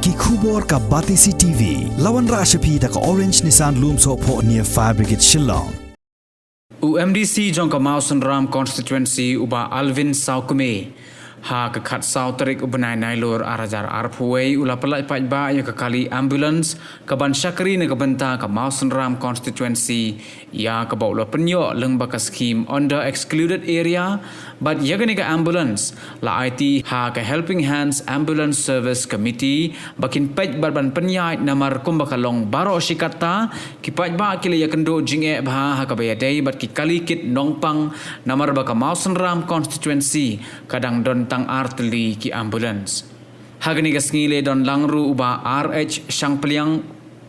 ki khubor ka Batisi TV lawan ra shapi ta ka Orange Nissan Loom so pho near Fire Brigade Shillong. UMDC jong ka Mausan Ram constituency uba Alvin Saukume ha ka khat sau tarik ubanai nailor arajar arpuai ula pelai pajba ya ka kali ambulance ka ban syakri ne ka benta ka Mausan Ram constituency ya ka baula penyo leng baka scheme under excluded area but ya ka ambulance la IT ha ka helping hands ambulance service committee bakin paj ban penyai namar kumbakalong baro shikata ki pajba kile ya kendo jinge bha ha ka bayadai bat ki kali kit nongpang namar baka Mausan Ram constituency kadang don tang arteli ki ambulance hagni gasngile don langru uba RH Shangpliang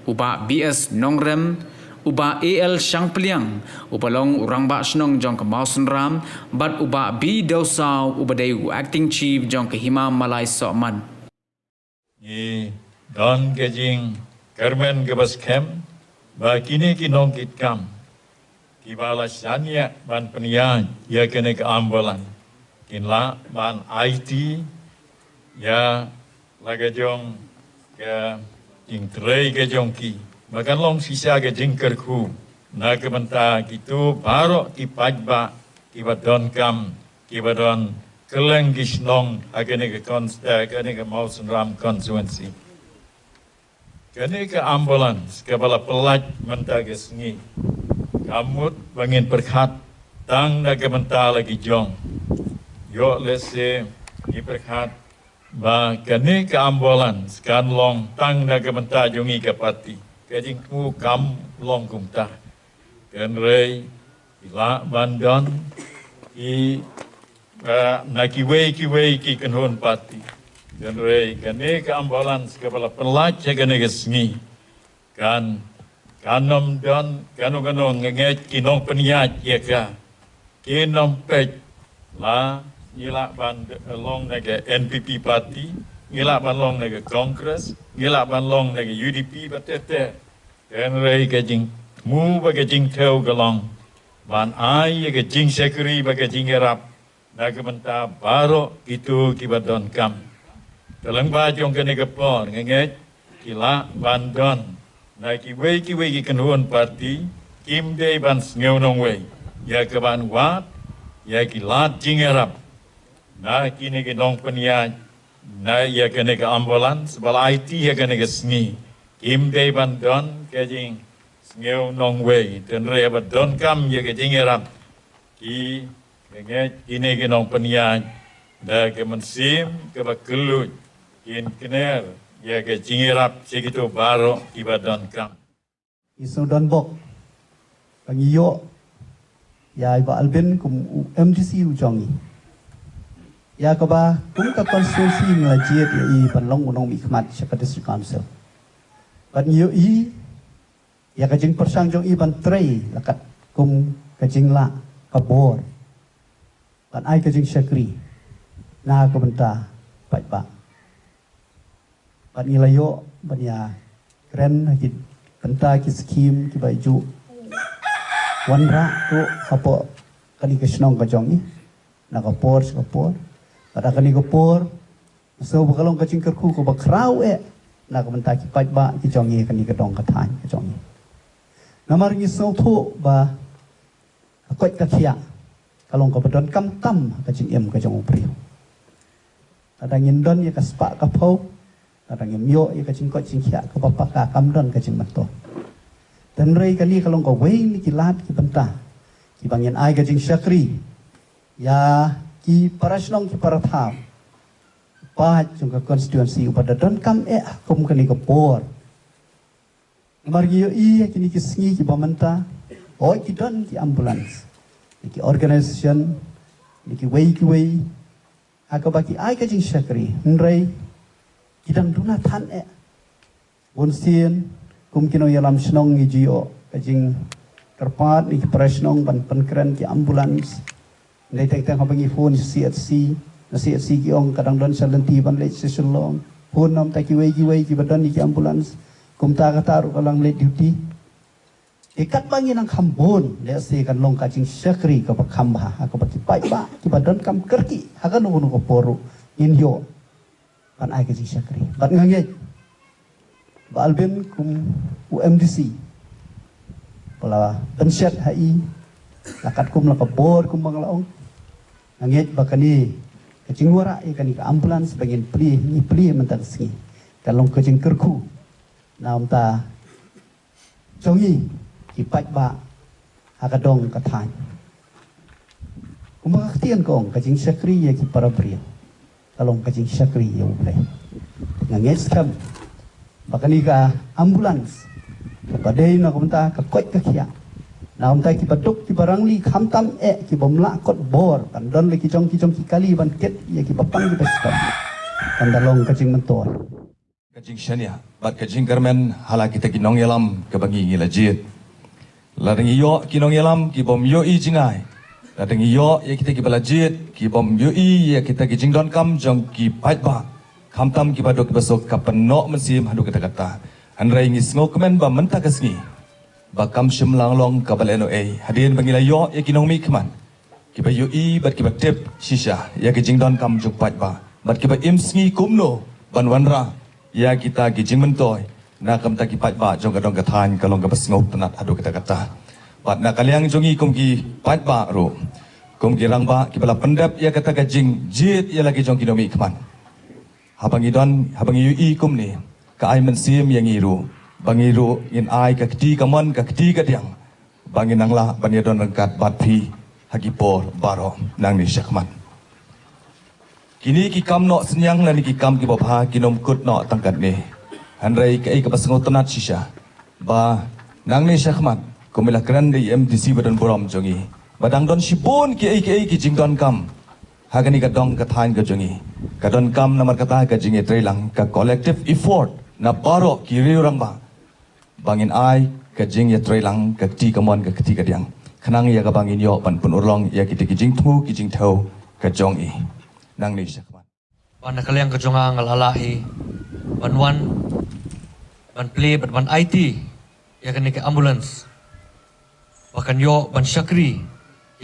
uba BS Nongrem uba AL Shangpliang uba long urangba snong jong ka Mausan Ram bat uba B Dosau uba dayu acting chief jong ka Himam Malay Soman i don gejing kermen gebas kem ba kini ki nong kit kam ki bala sania ban penian ya kene ke ambulan kinla ban IT ya laga jong ke jing trei ke jong ki makan long sisa ke jing kerku na ke benta gitu baro ki pajba ki badon kam ki badon keleng gisnong agene ke konsta agene ke Mausan Ram constituency kene ke ambulans ke bala pelaj menta ke sengi kamut bangin perkhat tang na ke benta lagi jong yo lese ni perkhat ba kene ke ambulans kan long tang na ke benta jongi ke pati ke jing ku kam long kumta ken rei ila bandon I na kiwei ki kenhon pati dan rei kene ke ambulans ke bala pelaj kene ke sengi kan kanom don kanu ngenget kinong peniat ya ka kinom pej la ngila ban long nege NPP party ngila ban long nege Congress ngila ban long nege UDP batete kan rei ke jing mu ba ke jing theo galong ban ai ke jing sekuri ba ke jing erap na ke benta baro itu kibadon kam dalam ba jong kene ke por ngenget kila bandon na kiwei ki kenhuan parti kim dei ban ngeu nong wei ya ke ban wat ya ki lat jing erap na kini ke nong penia na ya kene ke ambulans bal IT ya kene ke sngi kim dei ban don ke jing ngeu nong wei ten re ba don kam ya ke jing erap ki ngenget kini ke nong penia da ke mensim ke ba kelut kin kener ya ke jing erap segitu baro ibadon kam isu don bok pangiyo ya iba Alvin kum MDC ujongi ya ka ba kum ka constituency ngelajiet ya I panlong unong mikmat syaka district council pan yo I ya ka jing persang jong I ban trei lakat kum ka jing la ka bor pan ai ka jing syakri na ka benta pai ba pan ilayo ban ya keren ki benta ki skim ki baju wanra tu apa kali kesnong ka jong I na ka por pada kali ko por so bakalong kacing kerku ko bakrau na ka benta ki paj ba ki jong I kani ka dong ka than ka jong I namar ni so thu ba akot ka khia kalong ka badon kam tam ka jing em ka jong priu ada ngindon ya ka spa ka phau ada ngimyo ya ka jing ko jing khia ka papa ka kam don ka jing mato dan rei kali kalong ka wei ni ki lat ki benta ki bangin ai ka jing syakri ya ki parasnong ki paratham pa jong ka constituency upada don kam kum kani ka por margi yo I kini ki sngi ki bamenta o ki don ki ambulance ki organization ki wei akabaki ai ka jing syakri nrei kidang duna than bonsin kum kino yalam snong ngi jio ka jing terpat ni ki presnong ban penkeren ki ambulance ngai teng habangi phone CHC ki ong kadang don salenti ban lech sesulong phone nam ta ki wei ki badan ni ki ambulance kum ta ka taru kalang late duty ikat bangi nang khambon le se kan long ka jing syakri ka bakhamba ka baki pai ba ki badan kam kerki hakan nu ko poru in yo ban ai ka jing syakri ban ngange ba Alvin kum UMDC pala pensiat HI lakat kum laka board kum banglaong nangit bakani kacing wara ikani ka ambulans bagian pli mentan singi kalong kacing kerku naum ta jongi kipat ba hakadong kathan kumakaktian kong kacing syakri ya ki para bria kalong kacing syakri ya ublay nangit skam bakani ka ambulans kapadai na kumta ka koit ka kya na kumta ki paduk ki barangli khamtam ki bomla kot bor kan don le ki chong ki kali ban ket ya ki papang ki peskam kan dalong kacing mentor kacing shania bat kacing kermen hala kita ki nong yalam ke bangi ngilajit ladang iyo ki nong yalam ki bom yo i jingai ladang iyo ya kita ki balajit ki bom yo i ya kita ki jingdon kam jong ki paitba khamtam ki badok besok kapenok mensim hadu kita kata Andrai ngis ngokemen ba menta kasngi ba kam shim lang long kabal NOA hadin bangila yo ya kinong mi kman ki ba yo i bat ki ba tip shisha ya ki jingdon kam juk pat ba bat ki ba im sngi kumno ban wanra ya kita ki jing mentoy na kam ta ki pat ba jong kadong kathan kalong ka basngop tanat adu kita kata bat na kalyang jongi kum ki pat ba ro kum ki rang ba ki bala pendap ya kata ka jing jit ya lagi jong kinong mi kman habangi yo i kum ni ka ai mensim yang iru bangiru in ai ka kti kamon ka kti ka diang bangin angla banyadon rengkat batpi hagipor baro nang ni syakman kini ki kam no senyang lan ki kam ki bapha kinom kut no tangkat ni hanrai ka ai ka pasngo tonat shisha ba nang ni syakman kumila kran di MDC badan borom jongi badang don sibon ki ai ki jingdon kam hagani ka dong ka thain ka jongi ka don kam namar kata ka jingi trailang ka collective effort na baro kiri orang ba bangin ai ka jing ya trailang ka ti kamon ka kti ka diang khanang ya ka bangin yo pan pun urlong ya kiti kijing thu kijing thau ka jong i nang ni syakman pan kaliang ka jonga ngalalahi ban play ban IT ya kan ke ambulance bahkan yo ban syakri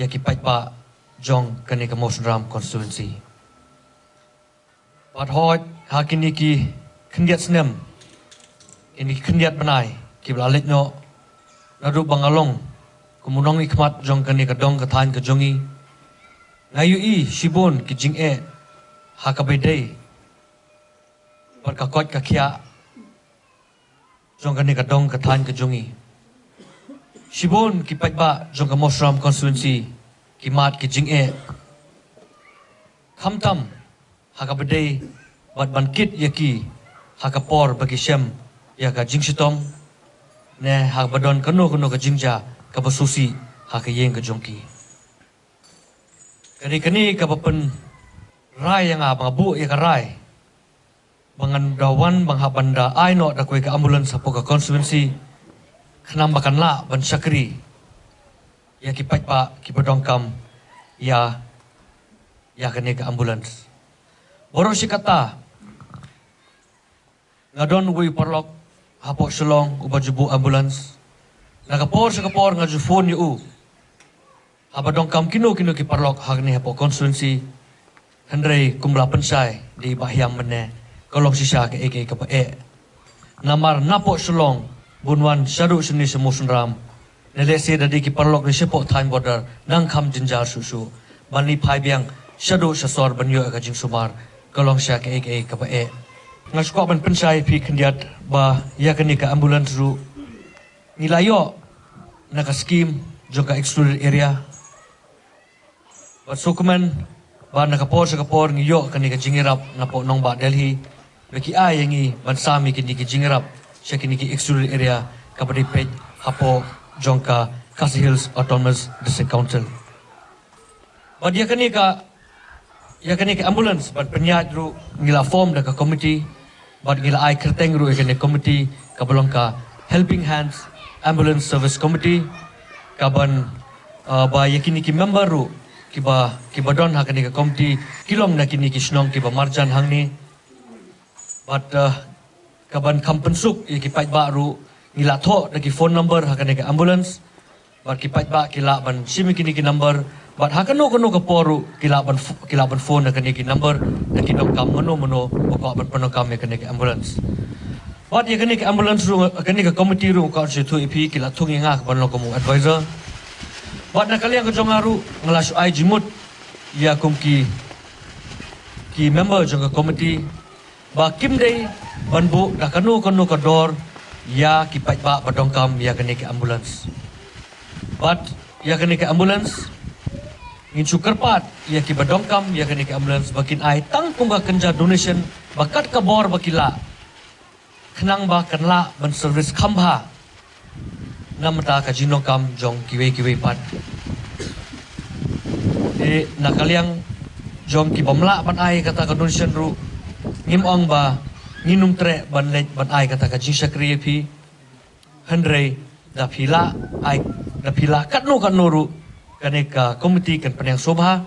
ya ki pai pa jong kan ke Mosram constituency bat hot hakini ki kendiat senem ini kendiat benai ki blalek no nadu bangalong kumunong ikmat jong kani kadong kathan kajongi ngayu i shibon ki jing hakabedei par ka kot ka khia jong kani kadong kathan kajongi shibon ki paiba jong ka Mosram constituency ki mat ki jing khamtam hakabedei bat bankit yaki hakapor bagi syam ya ka jingsitom ne hak badon kano ka jingja ka basusi hak yeng ka jongki kani ka papen rai yang abu ya ka rai bangan dawan bang habanda ai no da koi ka ambulans hapo ka constituency khnam bakan la ban syakri ya ki pa ki badong kam ya kani ka ambulans boros kata ngadon wi perlok hapo shalong ubajubu ambulans nakapor sa kapor nga phone yu habadong kam kino ki perlok hagni hapo constituency handrei kumla pensai di bahyang mene kolong sisa ke eke ka namar napo shalong bunwan sharu seni semusunram nelese dadi ki perlok ni sepo time border nang kham jinjar susu bani phai biang sharu sasor banyo ka jing sumar kolong sha ke eke ka ngasuka ban pensai pi kendiat ba ya kani ka ambulans ru nilayo na ka scheme joka excluded area ba sukuman ba na kapor sa kapor ngiyo kani ka jingirap na po nong ba Delhi beki ay yangi ban sami kini ki jingirap siya kini ki excluded area kapadi pej hapo jongka Khasi Hills Autonomous District Council ba dia kani ka ambulans ban penyat ru ngila form da ka committee but ngila ai kerteng ru ekene committee kabalong ka Helping Hands Ambulance Service Committee kaban ba yakini ki member ru kiba don hakani ka committee kilom na kini ki snong kiba marjan hangni but kaban kampensuk ki pait ba ru ngila tho da ki phone number hakani ka ambulance but ki pait ba kila ban simi kini ki number but hakano ka poru kilaban phone na kani ki number na kinong kam mono pokok ban panong kam kani ki ambulance Wat ya kini ke ambulance ru kini ke komiti ru ka situ ipi kila thung inga ban lo komu advisor. Wat na kalian ke jongaru ngelasu ai jimut ya kum ki member jong ke komiti ba kim dei ban bu da kanu kador ya ki pai ba badongkam ya kini ke ambulance. Wat ya kini ke ambulance ngin sukarpat ya ki badongkam ya kini ke ambulance bakin ai tang kum ba kenja donation bakat kabor bakila kenang ba kenla ban service khamba namta ka jinokam jong kiwe pat nakaliang jong ki bamla ban ai kata ka donation ru ngim ong ba nginum tre ban lej ban ai kata ka jing sakri phi handre da phila ai da phila katno ru kaneka komiti kan penyang sobha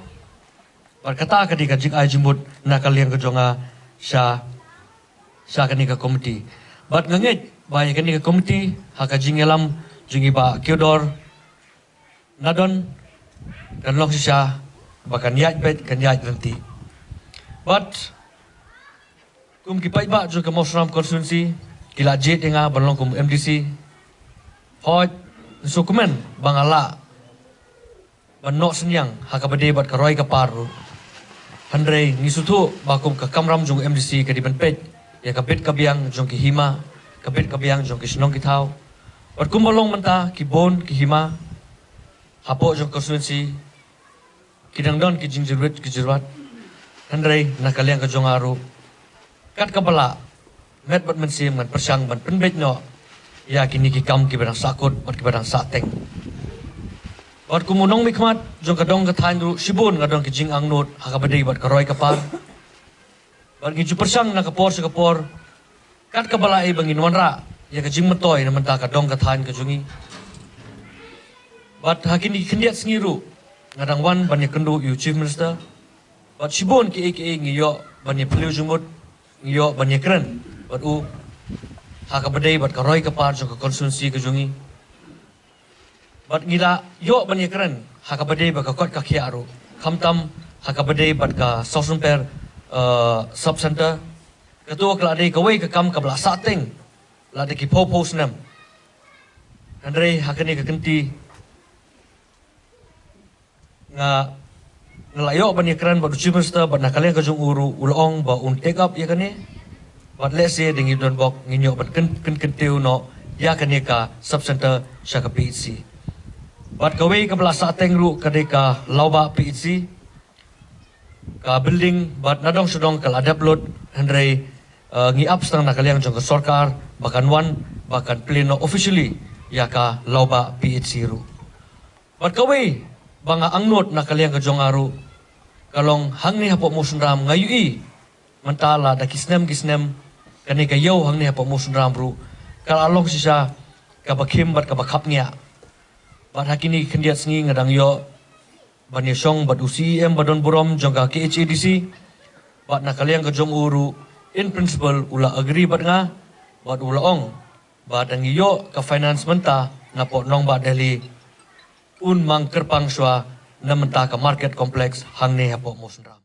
berkata ketika jing ai jimut nakaliang ka jonga sa kaneka komiti bat ngangit ba kaneka komiti haka jingelam jingi ba Kyodor nadon kan long sisa bakan yat bet kan yat nanti but kum ki pai ba jo ka mosram constituency kila jet nga balong kum MDC hoj sukumen bangala banok senyang haka bade bat ka roi ka paru handre ngisutu bakum ka kamram jong MDC ka di benpet ya ka bet ka biang jong ki hima ka bet ka biang jong ki snong ki thau bat kum balong menta ki bon ki hima hapo jong constituency kidangdon ki jingjirwet ki jirwat handre nakaliang ka jong aru kat kabala met bat mensim ngan persang ban penbet no ya kini ki kam ki badang sakut bat ki badang sateng bat kumunong mikmat jong kadong ka thain ru sibun ngadong ki jing angnut haka badai bat ka roi ka par bat ki ju persang na kapor sa kapor kat kabala ai bangin wanra ya ka jing matoy na menta ka dong ka thain ka jungi bat hakini kendiat sengiru ngadang wan ban ya kendu you chief minister bat sibun ki aka ngiyo ban ya peliu jumut ngiyo ban ya kren bat u haka badai bat ka roi ka par jong ka konstituensi ka jungi bat ngila yo ban ya kren haka badai bat ka kot ka khiaru khamtam haka badai bat ka Sausunper sub center ketua kelade ka wei ka kam ka bla sateng la de ki popo snam andre hakani ka kenti nga ngelayo ban ya kren bat chief minister bat nakale ka jong uru ulong ba un take up ya kani bat let's say dingi don bok nginyo bat kentiu no ya kani ka sub center sha ka PHC bat ka wei ka bla sateng ru ka de ka lauba PHC ka building bat nadong sudong kal adap lot handre ngi up stang nakaliang jong ka sarkar bakan wan bakan pleno officially ya ka lauba PHC ru bat ka wei banga angnot nakaliang ka jong aru kalong hangni hapo musundram ngayui mentala da kisnem kani ka yo hangni hapo musundram ru kal along sisa ka bakim bat ka bakhapnya bat hakini kendiat sengi ngadang yo ban yesong bat UCM badon burom jong ka KHADC bat nakaliang ka jong uru in principle ula agree bat nga bat ula ong bat ang yo ka finance menta napo nong bat Delhi un mang kerpang shwa na menta ka market complex hangne hapo musundram